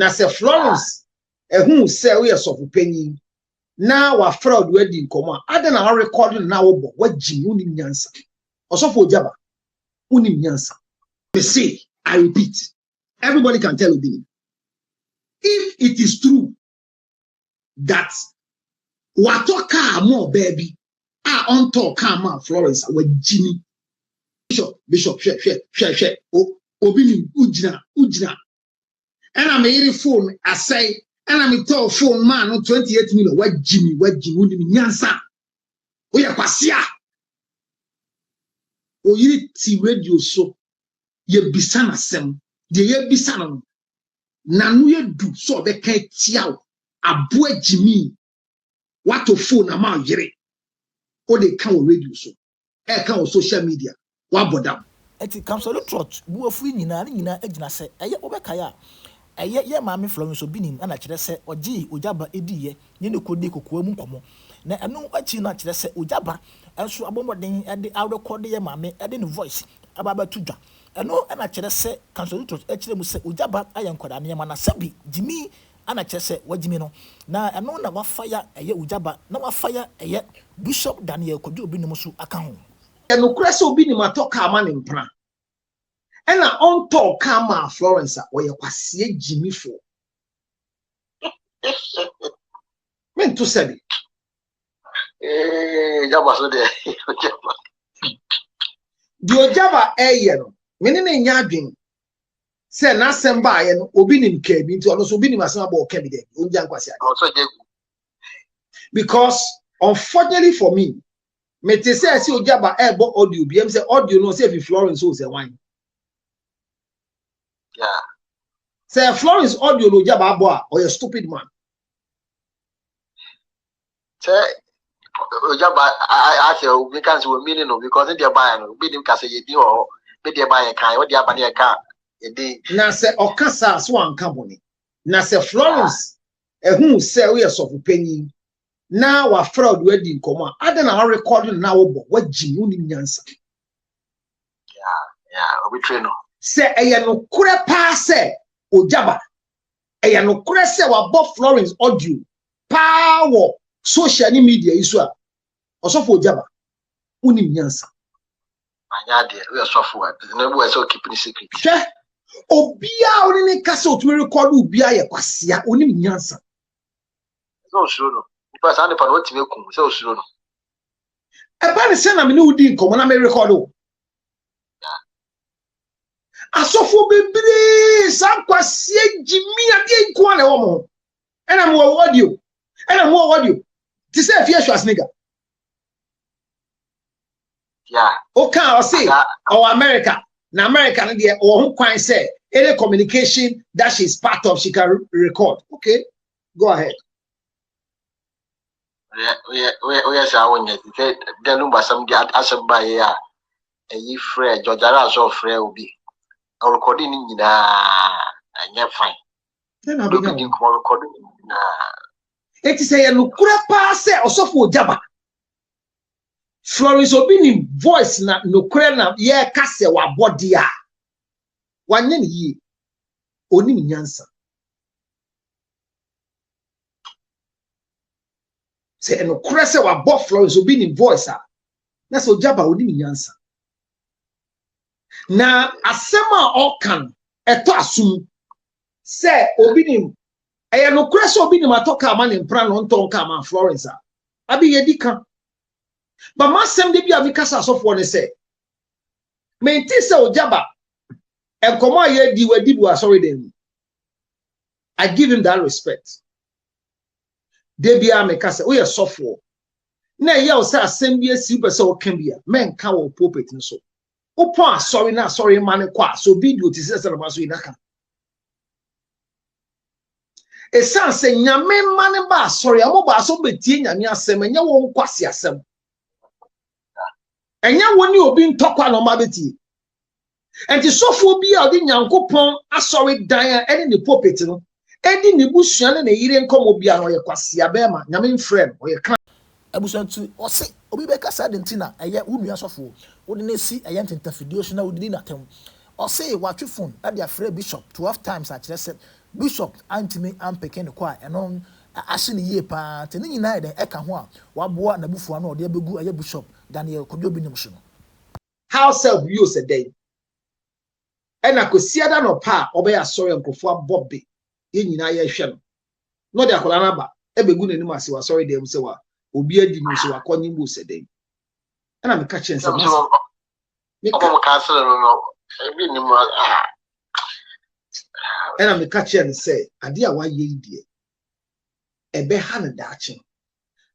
na se Florence ehun se we so penyin na wa fraud wedding komo ada na recording na wo bo wagyi uni nyansa osofo Ogyaba uni nyansa. Me say, I repeat, everybody can tell Obinim. If it is true that watoka more baby on talk come Florence with Jimmy Bishop share Obinim ujina and I'm a phone I say and I'm a tall phone man on 28 million what Jimmy nyansa we are pasia o yiri ti radio so ye bisana sem de ye bisana na no ye du so be ka tia aboa Jimmy wato phone ama yire o de kan o radio so e kan o social media wa bodam eti Counsellor Lutterodt bu afu nyina agina se eye obeka ya ye maame Florence Obinim ana kire se ogi Ogyaba ediye ne ne kodi kokoa mu komo na eno achi na kire se Ogyaba enso abomoden e de record ye maame e de ne voice ababa tudwa eno ana kire se Counsellor Lutterodt akire mu se Ogyaba ayenkoda ne ma na sabi Jimmy ana kire se wajimi no na eno na wafaya eye Ogyaba na wafaya eye Bishop Daniel Kodi Obinim so aka ho eno kura se Obinim atoka ama ne mpra ena on talk kama Florence oye kwasie Jimmy for men to sabi Ogyaba so de di Ogyaba eye no meni na nya adwen se na semba ye no Obinim ka bi nti ono so Obinim asema ba o ka bi de onja Nkwasiafo because unfortunately for me me te say si Ogyaba bo audio bi em say audio no say fi Florence o say wine. Yeah. Say Florence audio no Ogyaba abo or a stupid man. Say Ogyaba I say we can say meaning no because they buy no be dem ka say ye di or be dey buy kan what dey aba dey ka e dey na say okasa so anka boni na say Florence ehun say we so penyin na wa fraud wedding komo ada na recording na wo bo wagyi uni nyansa. Yeah we train no say eye no kure pa say Ogyaba eye no kure say wa bo Florence audio power social media isu a osofo Ogyaba uni nyansa anya de we osofo na we so keep the secret hwe obia oni ne kasa otumi record obia ye kwasia uni nyansa no sure no because I never want to make kum so sure no e ba ne se na me ne udi nkomo na me record o asofo bebre sa kwasie Jimmy ade nko na wo mo ena mo audio ti se fie hwa snigger yeah okay o say our America na America no dey o ho kwan say any communication that she is part of she can record. Okay, go ahead. we say awon ye say the number some get asem ba ye a yi frɛ Jojara so frɛ obi recording nyina anya fine Then do be recording na it say ya no kura pa say osofo Ogyaba Florence Obinim voice na no kura na ye ka se wa body a wanye ne yi onim nyansa say no kura se wa bo Florence Obinim voice a na so Ogyaba onim nyansa na asema okan eto asum say Obinim eye no kura se Obinim atoka ama ne mpra no ntonka ama Florence a abi ye dika but masem de bia vikasa asofo ne say menti say Ogyaba enkomo ye di wadi bu asori dem I give him that respect de bia me kasa we sofo na ye o say asem bia si be say o kan bia men ka wo pulpit nso opo asori na asori man kwa so video ti say na maso inaka esan se nyame man ba asori amo ba so betie nyame asem enya wo nkwasi asem enya woni obi ntokwa no ma betie enti sofo bi a odi nyankopon asori dan ene ne pulpit no edi ne busua ne yire nkomo bia no ye kwasi abema nyame mfrem o ye kan abusantu ose obi be kasa de ntina eye wunu asofo wodi na si eye ntenta video so na wodi na tem ose watwe phone na dia frɛ bishop 12 times a kire se bishop antimi ampeke ne kwa eno ahye ne yie pa te ne nyina de eka ho a waboa na bufu ano de abegu aye bishop Daniel Obinim so no how self use a day and akosiada no pa obeya sorry nkofo abobbe ye nyina ye hwe no no de akola na ba ebegu nanim ase wa sorry dem se wa obi adi no se wa konyi bu se dem and am catch and say Counsellor no Obinim and am catch and say ade a wa ye die ebe ha na daache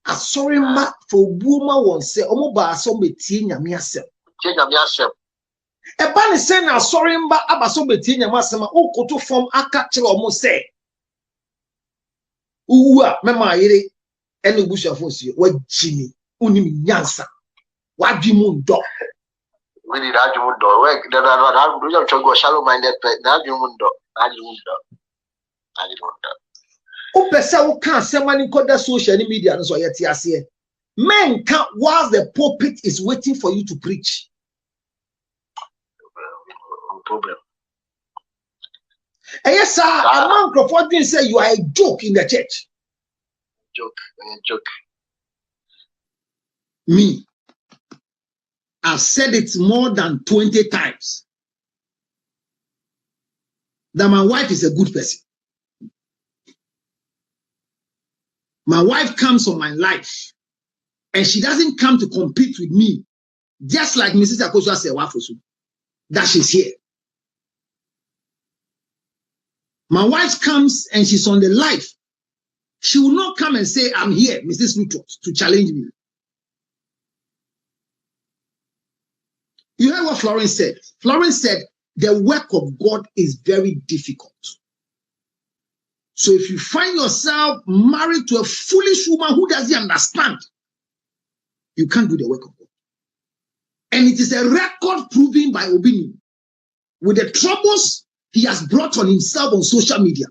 asori ma for buoma won se omo ba so metie nyame asem eba ne se na asori mba aba so metie nyame asem okoto form aka kire omo se uwu a mema yire ene Obusuafo sie wa jimi unim nyansa wa dwi mu ndo we need that you do work that do you go shallow minded that you do o pesa wo kan semani koda social media no so yete ase men can while the pulpit is waiting for you to preach problem yes sir a man Crawford didn't say you are a joke in the church joke me I've said it more than 20 times that my wife is a good person. My wife comes on my life and she doesn't come to compete with me, just like Mrs. Akosua said, that she's here. My wife comes and she's on the life. She will not come and say, I'm here, Mrs. Lutterodt, to challenge me. You heard what Florence said. Florence said, the work of God is very difficult. So if you find yourself married to a foolish woman who doesn't understand, you can't do the work of God. And it is a record proven by Obinim with the troubles he has brought on himself on social media.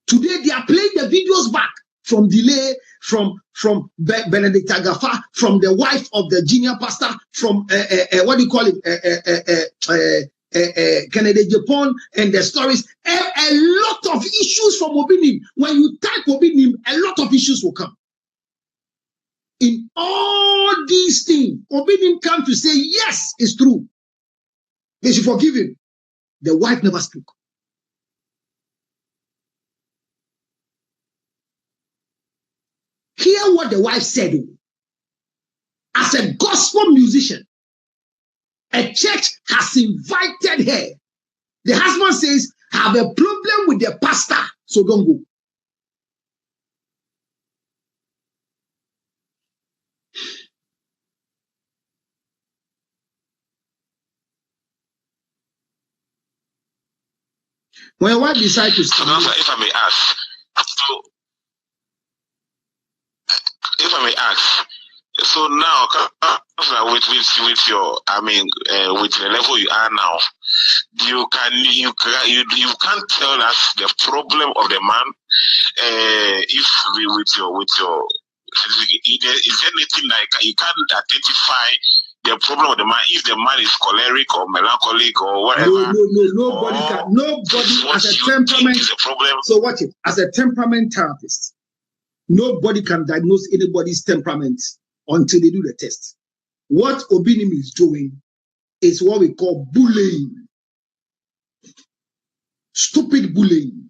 Today they are playing the videos back from delay, from Benedict Agafa, from the wife of the junior pastor, from what do you call it? Kennedy Japan and the stories. A lot of issues from Obinim. When you type Obinim, a lot of issues will come. In all these things, Obinim come to say, yes, it's true. They should forgive him. The wife never spoke. Hear what the wife said. As a gospel musician, a church has invited her. The husband says, I have a problem with the pastor, so don't go. When your wife decides to stay, if I may ask, so now with your, with the level you are now, you can't tell us the problem of the man. If we with your is there anything like you can't identify the problem of the man if the man is choleric or melancholic or whatever? Nobody as a temperament. So watch it. As a temperament therapist, nobody can diagnose anybody's temperament until they do the test. What Obinim is doing is what we call bullying. Stupid bullying.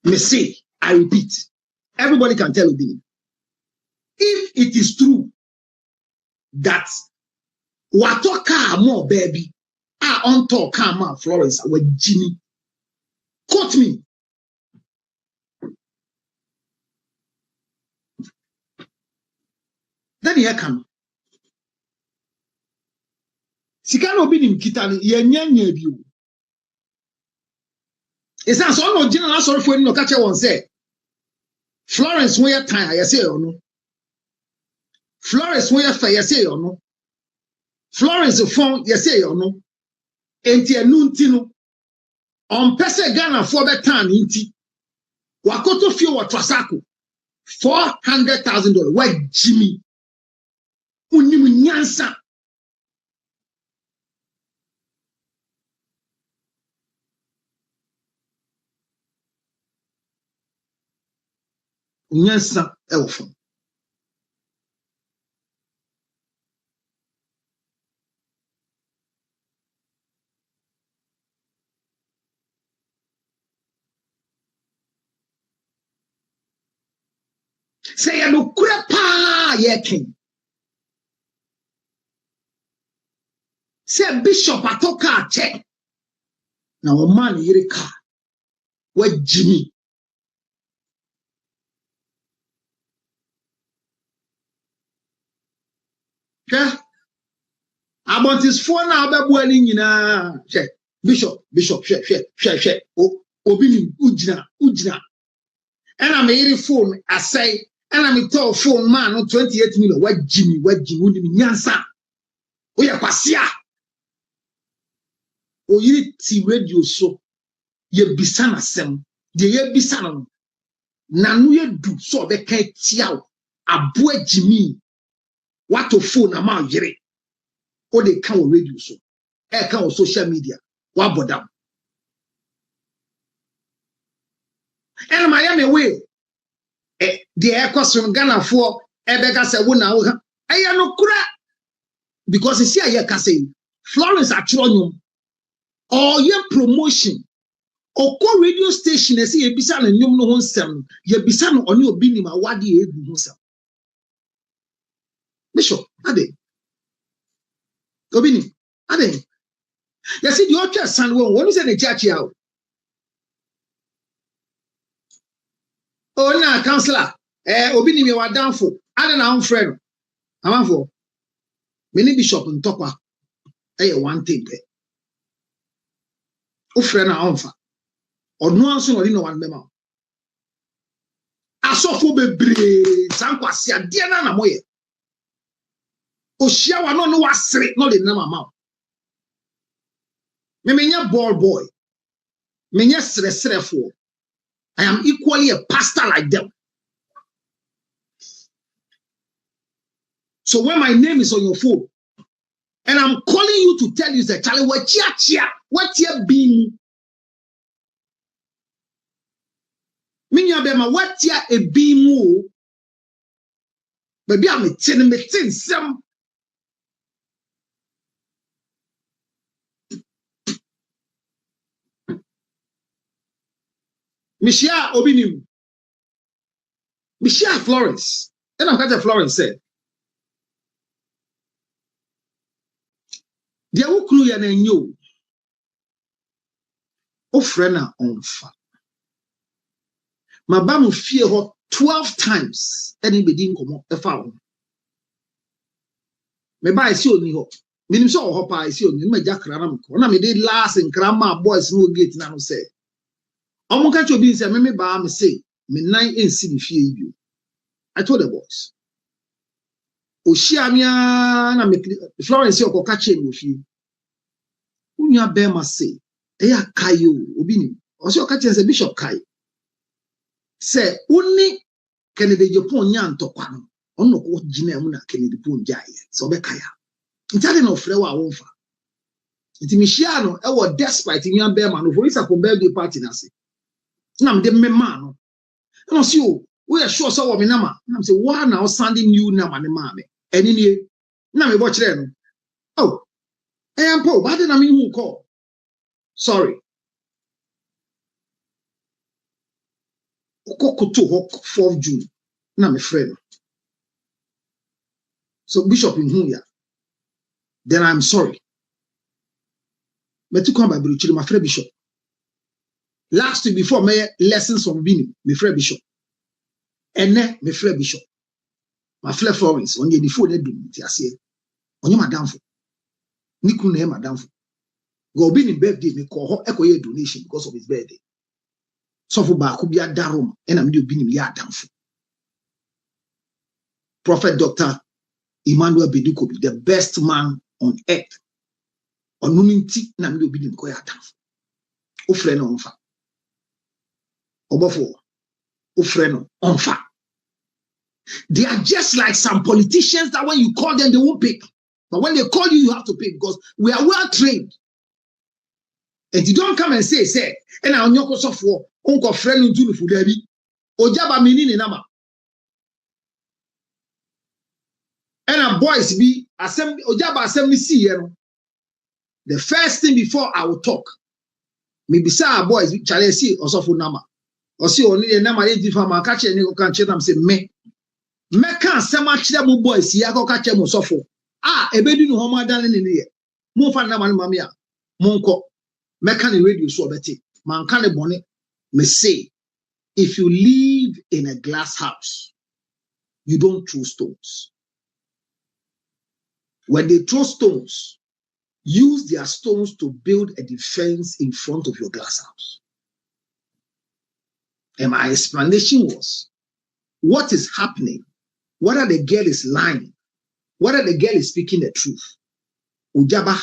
Me say, I repeat, everybody can tell Obinim. If it is true that watoka more baby, on talk ma Florence with Jimmy, quote me. Then here come. Sikano Obinim kitani yenye biu. It's not so no general sorry for no catch one say. Florence when your time I say or no. Florence when your fair say or no. Florence phone you say or no. Enti enuntino. On pese Ghana for the time inti. Wakoto fio wa Twasako. $400,000. Why Jimmy? Unimu nyansa. unyansa elfo say ya no kura pa ye king say bishop atoka check na o man yire ka wa jimi hwe abontis phone na abebu ani nyina hwe bishop hwe Obinim ujina and I'm hearing phone I say and I'm tell phone man no 28 million what Jimmy wudi nyansa we kwasia o yiri ti radio so ye bisana sem de ye bisana no na no ye du so be ka tia aboa Jimmy what to phone ama yiri o de kan o radio so e kan o social media wa bodam and Miami way the air question Ghana for Ebeka say wona aya no kura because you see aya ka say Florence atronum or your promotion or co radio station say e bisa na nyum no ho nsem ye bisa no oni Obinim awade e egu ho nsem Bishop ade Obinim ade you see the other san won say the church here oh na counselor Obinim you downful ade na friend amanfo many bishop ntokwa one thing there o friend na onfa onu anso no no one mema asofo bebre Nkwasiafo de na moye o hia wa no wasere no le na mama me menya ball boy menya sresrefo I am equally a pastor like them. So when my name is on your phone, and I'm calling you to tell you that Charlie, what you being? Minya bema what ya a beam? Baby, I'm a tin some. Michelle Obinim, Michelle Florence, and I'm going Florence said, "Dear Ukru and you, oh friend, on fa. My bamu fear her 12 times. Anybody didn't come up the phone. Maybe I see only her. Minim so her pa I see only my jack ranam. When I did last in grandma boys no gate now say." I'm going to be saying, "Me say, me nine ain't see the fear I told the boys. Oshiamia na me Florence yo catch him with you. Unya bema say, eya kayo Obinim. Osi catch say Bishop Kai. Say uni Kennedy Japan nya ntokwa no. Ono ko gina mu na Kennedy pon jaye. So be kaya. Ntade no frɛ wa wonfa. Nti mihia no e wo despite nya bema no for isa ko birthday party na se. Na me de mema no. No see you. We are sure so me nama. Na say why now sending you nama ne ma me. Eni nie. Na me bo kire no. Oh. Empo, why did I mean who call? Sorry. Okokoto 4th June. Na me friend. So Bishop in who ya? Then I'm sorry. Me to come by my friend Bishop. Last week before my lessons from Obinim, my friend Bishop. And then my friend Bishop. My friend Florence, on the before they do it, I say, on your madam for Niku name madam for go Obinim birthday, me call her echo donation because of his birthday. So for back could be a darum, and I'm doing Obinim ya down for Prophet Dr. Emmanuel Beduko, the best man on earth. On Numinti, and I'm doing Obinim go ya down for. O friend on fa. Obofo. O friend on fa. They are just like some politicians that when you call them, they won't pick. But when they call you, you have to pick because we are well trained. And you don't come and say, and I'm not so for Uncle friend into the Fudebi. Ogyaba meaning in Nama. And a boys be assembly Ogyaba assembly see you. The first thing before I will talk, maybe say our boys chale see osofo nama. Or see only the nama dey different man catch any go can chat am say me can asem a kire mo boys here go catch mo osofo. Ebedu no homo dan ne ne. Mo fa nama no mama ya. Mo nko me can the radio so obeti. Man can the bone me say if you live in a glass house, you don't throw stones. When they throw stones, use their stones to build a defense in front of your glass house. And my explanation was, what is happening? Whether the girl is lying, whether the girl is speaking the truth. Ogyaba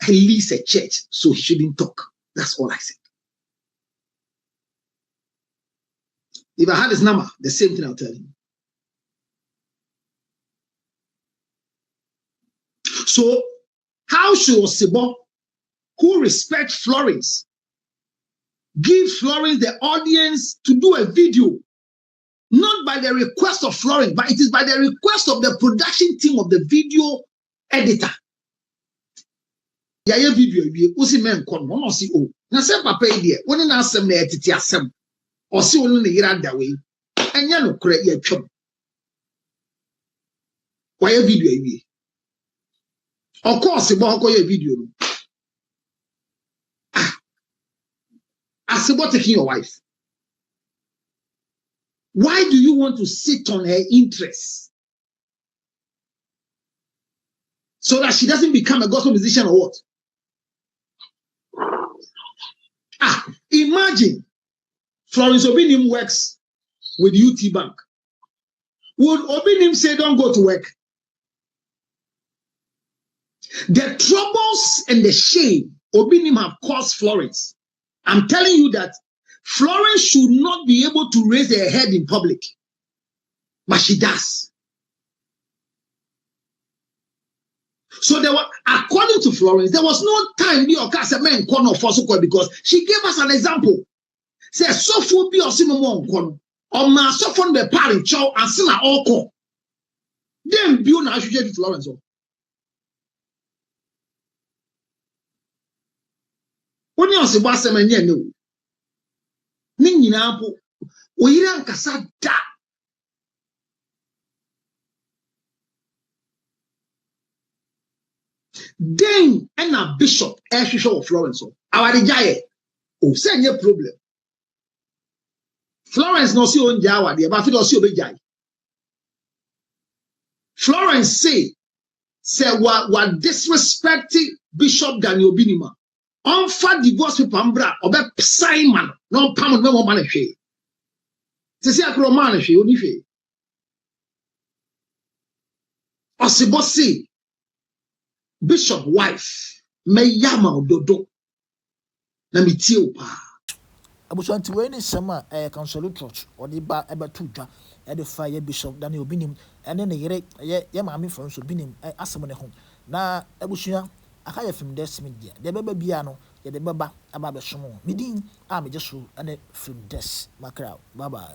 leads a church, so he shouldn't talk. That's all I said. If I had his number, the same thing I'll tell him. So, how should Osibo, who respects Florence, give Florence the audience to do a video? Not by the request of Florence, but it is by the request of the production team of the video editor. Yaya video, usi men kon, one si o. Na se papa idea, one na asem na etiti asem. Or see one na yira da way. Enya no kure ye twem. Why video ibi? Of course, about your video. As about taking your wife. Why do you want to sit on her interests? So that she doesn't become a gospel musician or what? Imagine Florence Obinim works with UT Bank. Would Obinim say don't go to work? The troubles and the shame Obinim have caused Florence. I'm telling you that Florence should not be able to raise her head in public. But she does. So there was, according to Florence, there was no time because she gave us an example. Say, so for be or simon or my so from the parent chow and sina all. Then be on associated Florence. When you see what's a man, you know, Nininapo, we ran Casada. Then, and a bishop, Archbishop of Florence, our giant, send your problem. Florence no see on Jawa, the about to see Obey. Florence say what disrespecting Bishop Daniel Obinim. Unfa divorce with Pambra or be Simon, no Pam no man she. To see a roman she only she. Osibosi Bishop wife me yama dodo na mi tie pa. Abusanti we ni sama Counsellor Lutterodt or the ba eba tudwa e de fire Bishop Daniel Obinim ene ne yere ye maami Florence Obinim asem ne ho na abusuya aka ye film desk media de beba bia no ye de beba aba be somo midin a me je so ene film desk makra bye bye.